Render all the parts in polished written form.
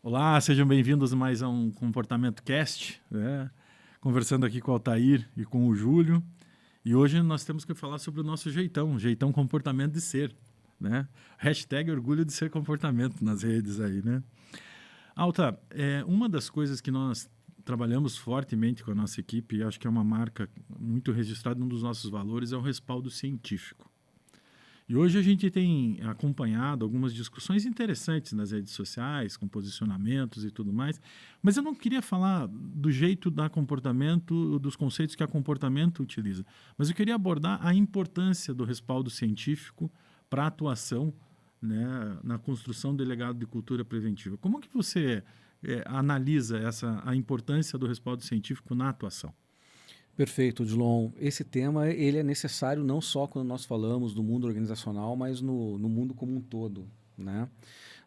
Olá, sejam bem-vindos mais a um Comportamento Cast, né? Conversando aqui com o Altair e com o Júlio. E hoje nós temos que falar sobre o nosso jeitão comportamento de ser, né? Hashtag orgulho de ser comportamento nas redes aí, né? Alta, uma das coisas que nós trabalhamos fortemente com a nossa equipe, e acho que é uma marca muito registrada, um dos nossos valores, é o respaldo científico. E hoje a gente tem acompanhado algumas discussões interessantes nas redes sociais, com posicionamentos e tudo mais, mas eu não queria falar do jeito da comportamento, dos conceitos que a comportamento utiliza, mas eu queria abordar a importância do respaldo científico para a atuação, né, na construção do legado de cultura preventiva. Como que você analisa a importância do respaldo científico na atuação? Perfeito, Odilon. Esse tema ele é necessário não só quando nós falamos do mundo organizacional, mas no mundo como um todo, né?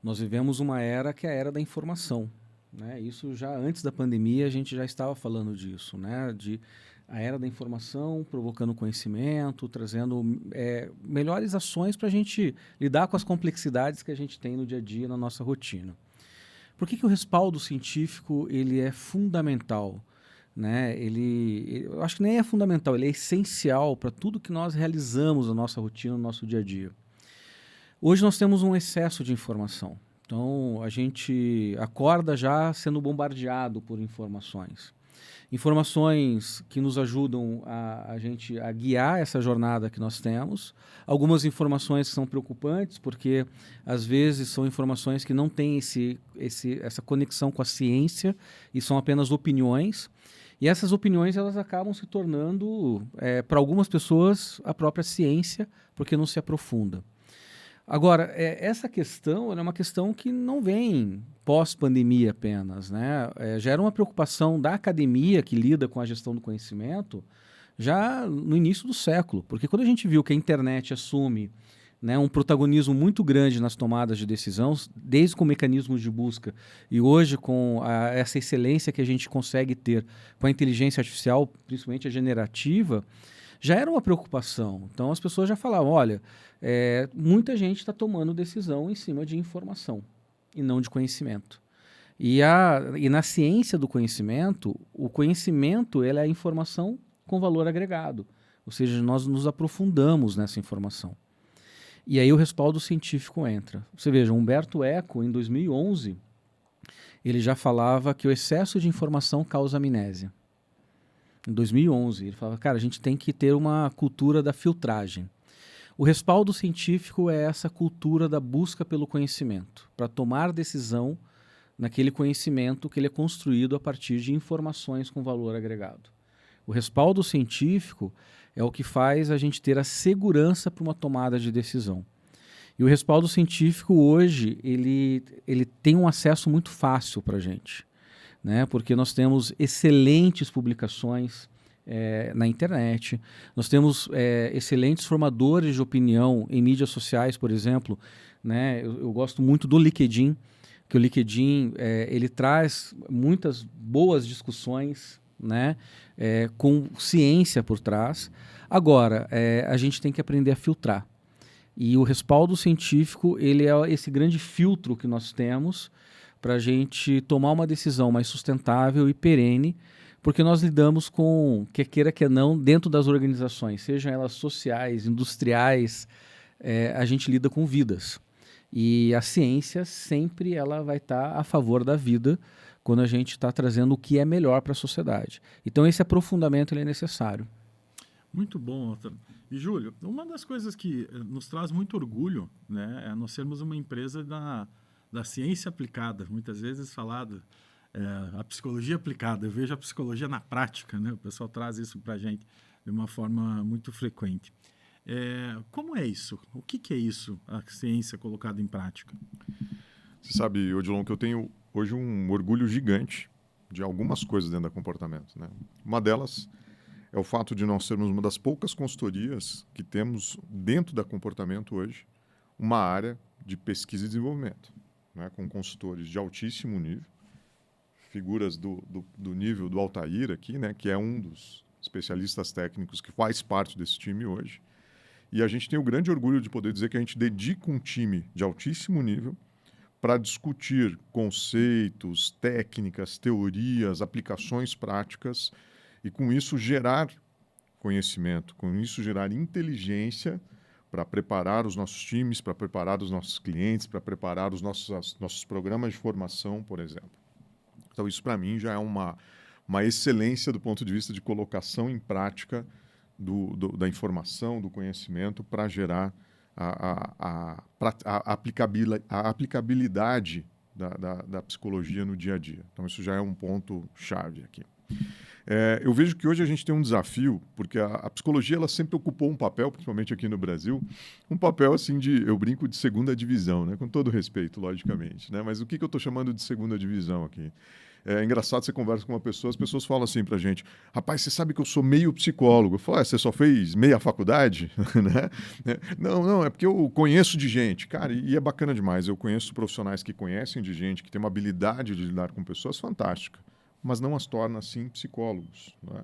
Nós vivemos uma era que é a era da informação, né? Isso já antes da pandemia a gente já estava falando disso, né? De a era da informação provocando conhecimento, trazendo melhores ações para a gente lidar com as complexidades que a gente tem no dia a dia, na nossa rotina. Por que o respaldo científico ele é fundamental? Né? Eu acho que nem é fundamental, ele é essencial para tudo que nós realizamos na nossa rotina, no nosso dia a dia. Hoje nós temos um excesso de informação. Então, a gente acorda já sendo bombardeado por informações. Informações que nos ajudam a gente a guiar essa jornada que nós temos. Algumas informações que são preocupantes, porque às vezes são informações que não têm essa conexão com a ciência e são apenas opiniões. E essas opiniões elas acabam se tornando, para algumas pessoas, a própria ciência, porque não se aprofunda. Agora, essa questão é uma questão que não vem pós-pandemia apenas, né? Já era uma preocupação da academia que lida com a gestão do conhecimento já no início do século, porque quando a gente viu que a internet assume, né, um protagonismo muito grande nas tomadas de decisão, desde com mecanismos de busca e hoje com essa excelência que a gente consegue ter com a inteligência artificial, principalmente a generativa, já era uma preocupação. Então as pessoas já falavam, olha, muita gente está tomando decisão em cima de informação e não de conhecimento. E na ciência do conhecimento, o conhecimento ele é a informação com valor agregado, ou seja, nós nos aprofundamos nessa informação. E aí o respaldo científico entra. Você veja, Humberto Eco, em 2011, ele já falava que o excesso de informação causa amnésia. Em 2011, ele falava, cara, a gente tem que ter uma cultura da filtragem. O respaldo científico é essa cultura da busca pelo conhecimento, para tomar decisão naquele conhecimento que ele é construído a partir de informações com valor agregado. O respaldo científico é o que faz a gente ter a segurança para uma tomada de decisão. E o respaldo científico hoje, ele tem um acesso muito fácil para a gente, né? Porque nós temos excelentes publicações na internet, nós temos excelentes formadores de opinião em mídias sociais, por exemplo, né? Eu gosto muito do LinkedIn, que o LinkedIn ele traz muitas boas discussões, né? Com ciência por trás. Agora, a gente tem que aprender a filtrar. E o respaldo científico ele é esse grande filtro que nós temos para a gente tomar uma decisão mais sustentável e perene, porque nós lidamos com, quer queira, quer não, dentro das organizações, sejam elas sociais, industriais, a gente lida com vidas. E a ciência sempre ela vai estar a favor da vida quando a gente está trazendo o que é melhor para a sociedade. Então esse aprofundamento ele é necessário. Muito bom, Otto. E, Júlio, uma das coisas que nos traz muito orgulho, né, é nós sermos uma empresa da ciência aplicada. Muitas vezes falado a psicologia aplicada. Eu vejo a psicologia na prática, né? O pessoal traz isso para a gente de uma forma muito frequente. Como é isso? O que é isso, a ciência colocada em prática? Você sabe, Odilon, que eu tenho hoje um orgulho gigante de algumas coisas dentro da comportamento, né? Uma delas é o fato de nós sermos uma das poucas consultorias que temos dentro da comportamento hoje uma área de pesquisa e desenvolvimento, né? Com consultores de altíssimo nível, figuras do nível do Altair aqui, né? Que é um dos especialistas técnicos que faz parte desse time hoje. E a gente tem o grande orgulho de poder dizer que a gente dedica um time de altíssimo nível para discutir conceitos, técnicas, teorias, aplicações práticas e, com isso, gerar conhecimento, com isso, gerar inteligência para preparar os nossos times, para preparar os nossos clientes, para preparar os nossos programas de formação, por exemplo. Então, isso, para mim, já é uma excelência do ponto de vista de colocação em prática da informação, do conhecimento, para gerar a aplicabilidade da psicologia no dia a dia. Então, isso já é um ponto-chave aqui. Eu vejo que hoje a gente tem um desafio, porque a psicologia ela sempre ocupou um papel, principalmente aqui no Brasil, um papel assim eu brinco de segunda divisão, né? Com todo respeito, logicamente. Né? Mas o que eu estou chamando de segunda divisão aqui? É engraçado, você conversa com uma pessoa, as pessoas falam assim pra gente: rapaz, você sabe que eu sou meio psicólogo. Eu falo: você só fez meia faculdade? Né? Não, é porque eu conheço de gente. Cara, e é bacana demais. Eu conheço profissionais que conhecem de gente, que tem uma habilidade de lidar com pessoas fantástica, mas não as torna, assim, psicólogos. Né?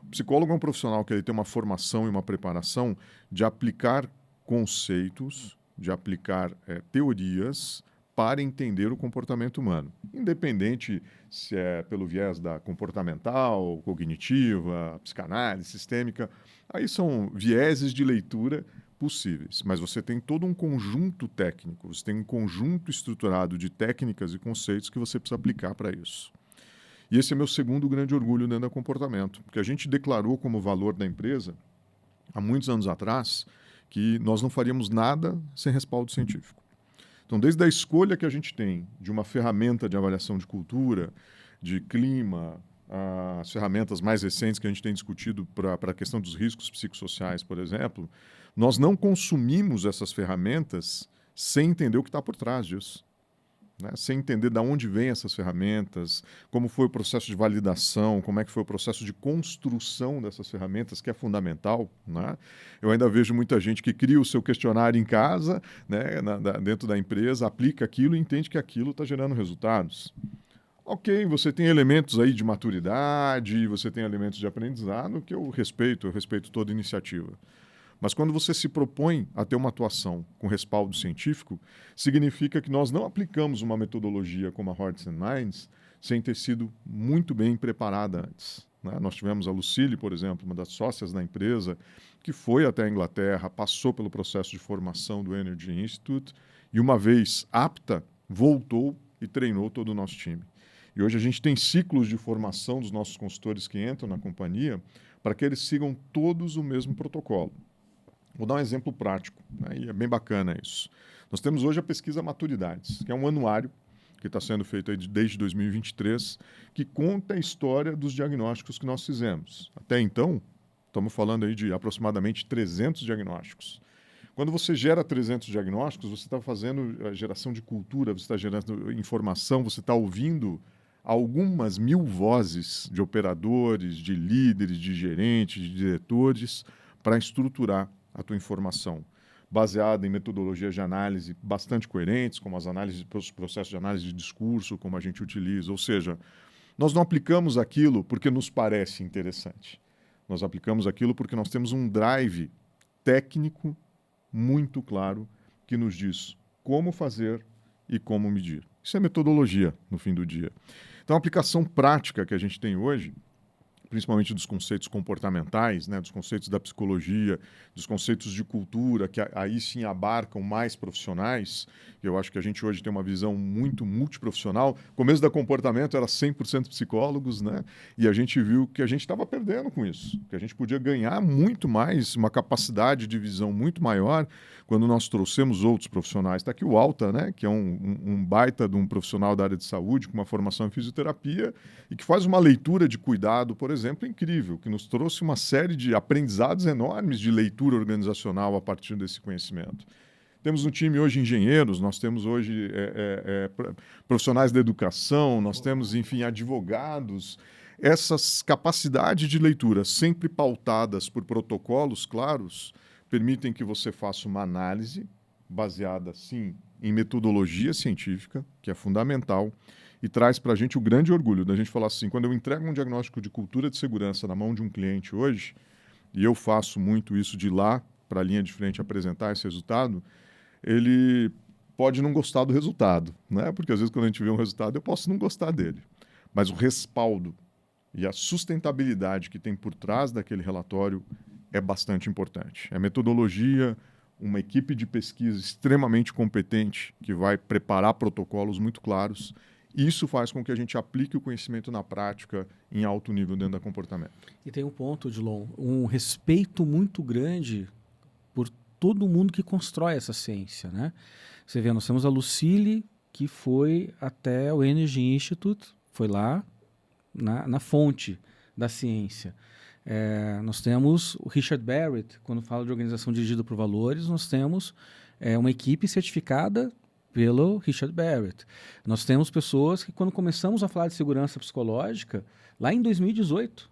O psicólogo é um profissional que ele tem uma formação e uma preparação de aplicar conceitos, de aplicar teorias para entender o comportamento humano, independente se é pelo viés da comportamental, cognitiva, psicanálise, sistêmica. Aí são vieses de leitura possíveis, mas você tem todo um conjunto técnico, você tem um conjunto estruturado de técnicas e conceitos que você precisa aplicar para isso. E esse é meu segundo grande orgulho dentro do comportamento, porque a gente declarou como valor da empresa, há muitos anos atrás, que nós não faríamos nada sem respaldo científico. Então, desde a escolha que a gente tem de uma ferramenta de avaliação de cultura, de clima, as ferramentas mais recentes que a gente tem discutido para a questão dos riscos psicossociais, por exemplo, nós não consumimos essas ferramentas sem entender o que está por trás disso. Né? Sem entender de onde vêm essas ferramentas, como foi o processo de validação, como é que foi o processo de construção dessas ferramentas, que é fundamental. Né? Eu ainda vejo muita gente que cria o seu questionário em casa, né, dentro da empresa, aplica aquilo e entende que aquilo está gerando resultados. Ok, você tem elementos aí de maturidade, você tem elementos de aprendizado, que eu respeito toda iniciativa. Mas quando você se propõe a ter uma atuação com respaldo científico, significa que nós não aplicamos uma metodologia como a Hearts and Minds sem ter sido muito bem preparada antes. Né? Nós tivemos a Lucille, por exemplo, uma das sócias da empresa, que foi até a Inglaterra, passou pelo processo de formação do Energy Institute e, uma vez apta, voltou e treinou todo o nosso time. E hoje a gente tem ciclos de formação dos nossos consultores que entram na companhia para que eles sigam todos o mesmo protocolo. Vou dar um exemplo prático, né? E é bem bacana isso. Nós temos hoje a pesquisa Maturidades, que é um anuário que está sendo feito aí desde 2023, que conta a história dos diagnósticos que nós fizemos. Até então, estamos falando aí de aproximadamente 300 diagnósticos. Quando você gera 300 diagnósticos, você está fazendo a geração de cultura, você está gerando informação, você está ouvindo algumas mil vozes de operadores, de líderes, de gerentes, de diretores, para estruturar a tua informação, baseada em metodologias de análise bastante coerentes, como as análises, os processos de análise de discurso, como a gente utiliza. Ou seja, nós não aplicamos aquilo porque nos parece interessante. Nós aplicamos aquilo porque nós temos um drive técnico muito claro que nos diz como fazer e como medir. Isso é metodologia, no fim do dia. Então, a aplicação prática que a gente tem hoje, principalmente dos conceitos comportamentais, né, dos conceitos da psicologia, dos conceitos de cultura, que aí sim abarcam mais profissionais. Eu acho que a gente hoje tem uma visão muito multiprofissional. O começo da comportamento era 100% psicólogos, né? E a gente viu que a gente estava perdendo com isso, que a gente podia ganhar muito mais, uma capacidade de visão muito maior quando nós trouxemos outros profissionais. Está aqui o Alta, né, que é um baita de um profissional da área de saúde, com uma formação em fisioterapia e que faz uma leitura de cuidado, por exemplo, incrível, que nos trouxe uma série de aprendizados enormes de leitura organizacional a partir desse conhecimento. Temos no time hoje engenheiros, nós temos hoje profissionais da educação, nós temos, enfim, advogados. Essas capacidades de leitura, sempre pautadas por protocolos claros, permitem que você faça uma análise baseada, sim, em metodologia científica, que é fundamental, e traz para a gente o grande orgulho da gente falar assim: quando eu entrego um diagnóstico de cultura de segurança na mão de um cliente hoje, e eu faço muito isso de ir lá para a linha de frente apresentar esse resultado, ele pode não gostar do resultado, né? Porque às vezes quando a gente vê um resultado eu posso não gostar dele. Mas o respaldo e a sustentabilidade que tem por trás daquele relatório é bastante importante. É metodologia, uma equipe de pesquisa extremamente competente que vai preparar protocolos muito claros. E isso faz com que a gente aplique o conhecimento na prática em alto nível dentro da comportamento. E tem um ponto, Odilon, um respeito muito grande por todo mundo que constrói essa ciência, né? Você vê, nós temos a Lucille, que foi até o Energy Institute, foi lá na fonte da ciência. Nós temos o Richard Barrett, quando fala de organização dirigida por valores, nós temos uma equipe certificada pelo Richard Barrett. Nós temos pessoas que, quando começamos a falar de segurança psicológica, lá em 2018,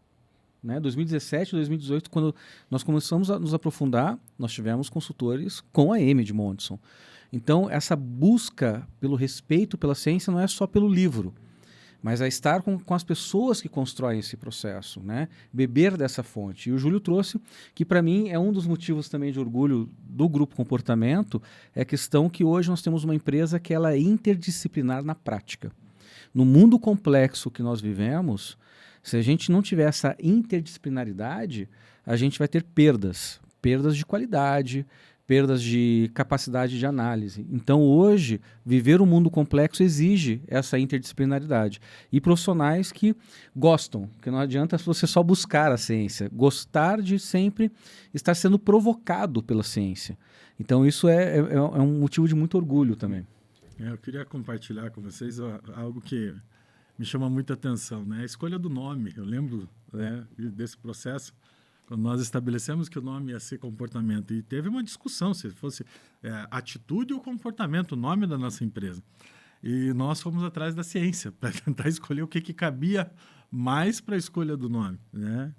né, 2017, 2018, quando nós começamos a nos aprofundar, nós tivemos consultores com a Amy Edmondson. Então, essa busca pelo respeito pela ciência não é só pelo livro, mas a estar com as pessoas que constroem esse processo, né? Beber dessa fonte. E o Júlio trouxe, que para mim é um dos motivos também de orgulho do Grupo Comportamento, é a questão que hoje nós temos uma empresa que ela é interdisciplinar na prática. No mundo complexo que nós vivemos, se a gente não tiver essa interdisciplinaridade, a gente vai ter perdas de qualidade, perdas de capacidade de análise. Então, hoje, viver um mundo complexo exige essa interdisciplinaridade. E profissionais que gostam, porque não adianta você só buscar a ciência, gostar de sempre estar sendo provocado pela ciência. Então, isso é um motivo de muito orgulho também. Eu queria compartilhar com vocês algo que me chama muita atenção, né? A escolha do nome. Eu lembro, né, desse processo, quando nós estabelecemos que o nome ia ser comportamento. E teve uma discussão se fosse atitude ou comportamento, o nome da nossa empresa. E nós fomos atrás da ciência para tentar escolher o que cabia mais para a escolha do nome, né?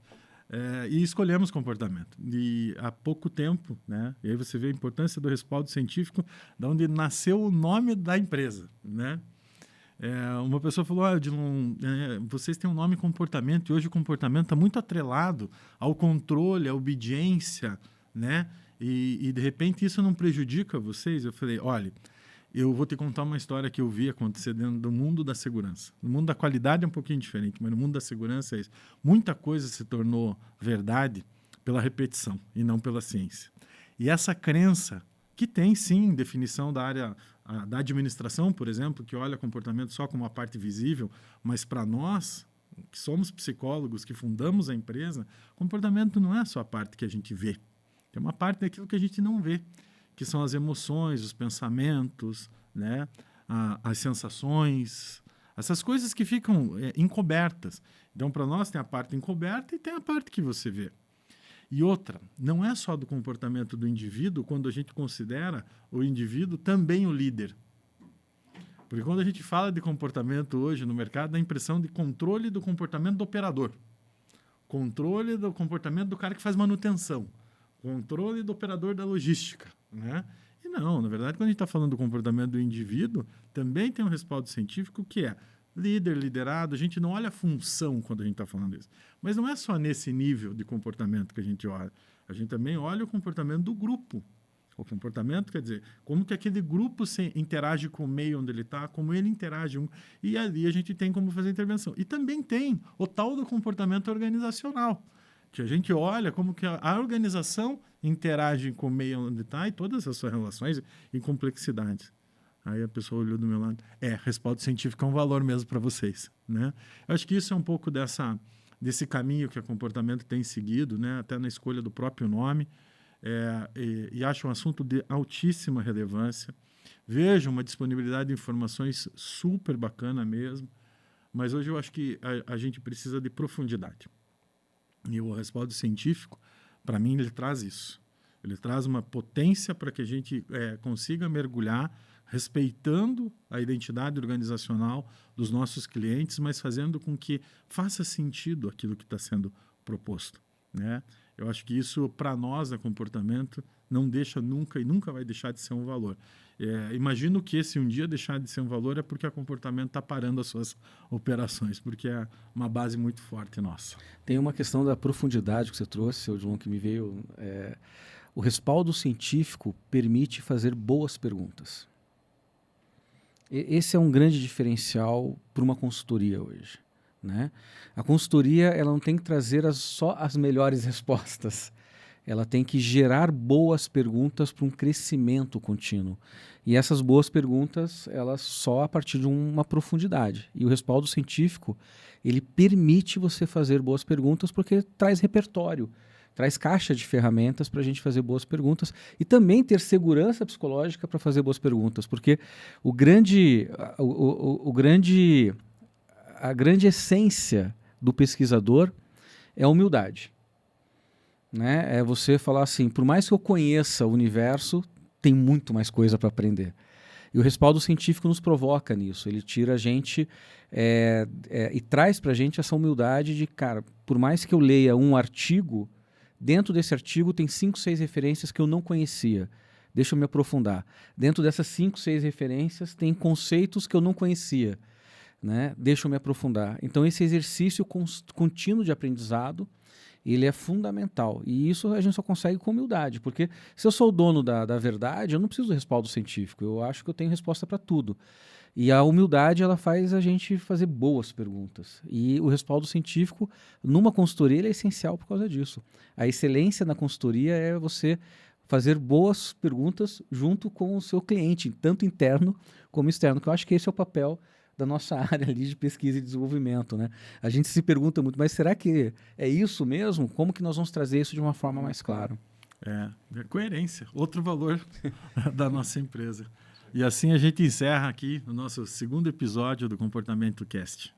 E escolhemos comportamento. E há pouco tempo, né? E aí você vê a importância do respaldo científico, de onde nasceu o nome da empresa, né? Uma pessoa falou, vocês têm um nome comportamento, e hoje o comportamento está muito atrelado ao controle, à obediência, né? E de repente isso não prejudica vocês? Eu falei, olha, eu vou te contar uma história que eu vi acontecer dentro do mundo da segurança. No mundo da qualidade é um pouquinho diferente, mas no mundo da segurança é isso. Muita coisa se tornou verdade pela repetição e não pela ciência. E essa crença, que tem sim definição da área da administração, por exemplo, que olha comportamento só como uma parte visível, mas para nós, que somos psicólogos, que fundamos a empresa, comportamento não é só a parte que a gente vê. Tem uma parte daquilo que a gente não vê, que são as emoções, os pensamentos, né? As sensações, essas coisas que ficam encobertas. Então, para nós, tem a parte encoberta e tem a parte que você vê. E outra, não é só do comportamento do indivíduo quando a gente considera o indivíduo também o líder. Porque quando a gente fala de comportamento hoje no mercado, dá a impressão de controle do comportamento do operador, controle do comportamento do cara que faz manutenção, controle do operador da logística, né? E não, na verdade, quando a gente está falando do comportamento do indivíduo, também tem um respaldo científico que é líder, liderado. A gente não olha a função quando a gente está falando isso. Mas não é só nesse nível de comportamento que a gente olha. A gente também olha o comportamento do grupo. O comportamento quer dizer como que aquele grupo interage com o meio onde ele está, como ele interage. E ali a gente tem como fazer intervenção. E também tem o tal do comportamento organizacional, que a gente olha como que a organização interage com o meio onde está e todas as suas relações e complexidades. Aí a pessoa olhou do meu lado. Respaldo científico é um valor mesmo para vocês, né? Eu acho que isso é um pouco desse caminho que o comportamento tem seguido, né? Até na escolha do próprio nome. E acho um assunto de altíssima relevância. Vejo uma disponibilidade de informações super bacana mesmo, mas hoje eu acho que a gente precisa de profundidade. E o respaldo científico, para mim, ele traz isso. Ele traz uma potência para que a gente consiga mergulhar respeitando a identidade organizacional dos nossos clientes, mas fazendo com que faça sentido aquilo que está sendo proposto, né? Eu acho que isso, para nós, da comportamento, não deixa nunca e nunca vai deixar de ser um valor. Imagino que se um dia deixar de ser um valor é porque o comportamento está parando as suas operações, porque é uma base muito forte nossa. Tem uma questão da profundidade que você trouxe, Odilon, que me veio. O respaldo científico permite fazer boas perguntas. Esse é um grande diferencial para uma consultoria hoje, né? A consultoria ela não tem que trazer só as melhores respostas. Ela tem que gerar boas perguntas para um crescimento contínuo. E essas boas perguntas, elas só a partir de uma profundidade. E o respaldo científico, ele permite você fazer boas perguntas porque traz repertório, traz caixa de ferramentas para a gente fazer boas perguntas e também ter segurança psicológica para fazer boas perguntas, porque a grande essência do pesquisador é a humildade. Né? É você falar assim, por mais que eu conheça o universo, tem muito mais coisa para aprender. E o respaldo científico nos provoca nisso. Ele tira a gente e traz para a gente essa humildade de, cara, por mais que eu leia um artigo, dentro desse artigo tem 5, 6 referências que eu não conhecia. Deixa eu me aprofundar. Dentro dessas 5, 6 referências tem conceitos que eu não conhecia. Né? Deixa eu me aprofundar. Então esse exercício contínuo de aprendizado, ele é fundamental. E isso a gente só consegue com humildade, porque se eu sou o dono da verdade, eu não preciso do respaldo científico. Eu acho que eu tenho resposta para tudo. E a humildade, ela faz a gente fazer boas perguntas. E o respaldo científico, numa consultoria, ele é essencial por causa disso. A excelência na consultoria é você fazer boas perguntas junto com o seu cliente, tanto interno como externo, que eu acho que esse é o papel da nossa área ali de pesquisa e desenvolvimento, né? A gente se pergunta muito, mas será que é isso mesmo? Como que nós vamos trazer isso de uma forma mais clara? É coerência, outro valor da nossa empresa. E assim a gente encerra aqui o nosso segundo episódio do Comportamento Cast.